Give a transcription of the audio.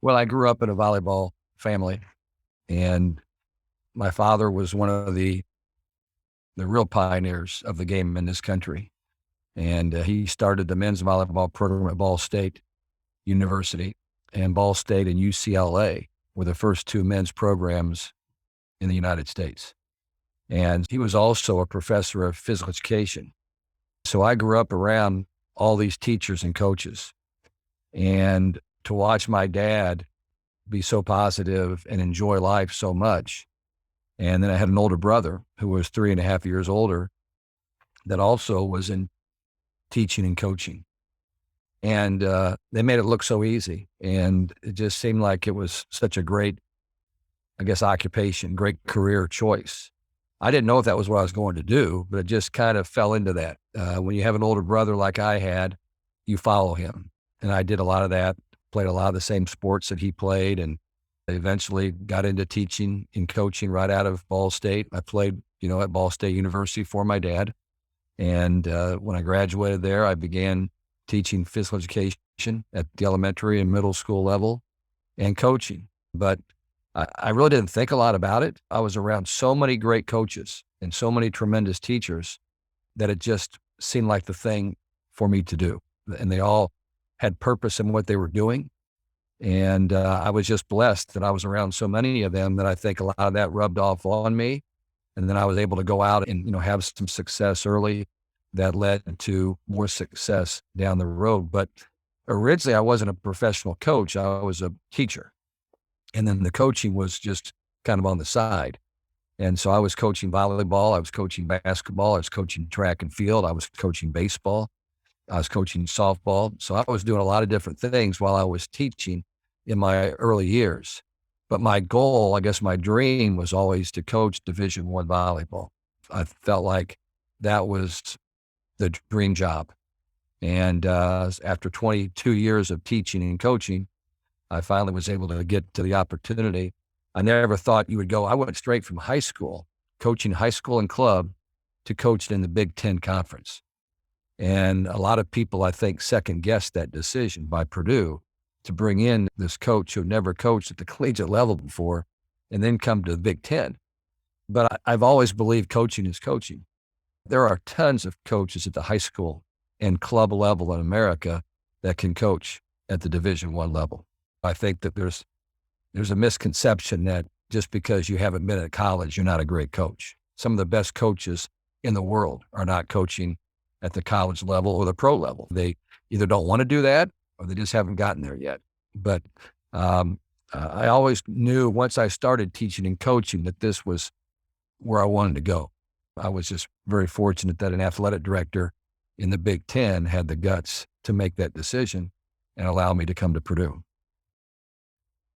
Well, I grew up in a volleyball family, and my father was one of the real pioneers of the game in this country. And he started the men's volleyball program at Ball State University, and Ball State and UCLA were the first two men's programs in the United States. And he was also a professor of physical education. So I grew up around all these teachers and coaches. And to watch my dad be so positive and enjoy life so much. And then I had an older brother who was 3.5 years older that also was in teaching and coaching. And they made it look so easy. And it just seemed like it was such a great, I guess, occupation, great career choice. I didn't know if that was what I was going to do, but it just kind of fell into that. When you have an older brother like I had, you follow him. And I did a lot of that, played a lot of the same sports that he played, and eventually got into teaching and coaching right out of Ball State. I played, at Ball State University for my dad. And when I graduated there, I began teaching physical education at the elementary and middle school level and coaching. But I really didn't think a lot about it. I was around so many great coaches and so many tremendous teachers that it just seemed like the thing for me to do. And they all had purpose in what they were doing. And I was just blessed that I was around so many of them that I think a lot of that rubbed off on me. And then I was able to go out and, have some success early that led to more success down the road. But originally I wasn't a professional coach. I was a teacher. And then the coaching was just kind of on the side. And so I was coaching volleyball. I was coaching basketball. I was coaching track and field. I was coaching baseball. I was coaching softball. So I was doing a lot of different things while I was teaching in my early years. But my goal, I guess my dream, was always to coach Division I volleyball. I felt like that was the dream job. And after 22 years of teaching and coaching, I finally was able to get to the opportunity. I never thought you would go. I went straight from high school, coaching high school and club, to coaching in the Big Ten Conference. And a lot of people, I think, second guessed that decision by Purdue to bring in this coach who never coached at the collegiate level before and then come to the Big Ten. But I've always believed coaching is coaching. There are tons of coaches at the high school and club level in America that can coach at the Division I level. I think that there's a misconception that just because you haven't been at college, you're not a great coach. Some of the best coaches in the world are not coaching at the college level or the pro level. They either don't want to do that or they just haven't gotten there yet. But I always knew once I started teaching and coaching that this was where I wanted to go. I was just very fortunate that an athletic director in the Big Ten had the guts to make that decision and allow me to come to Purdue.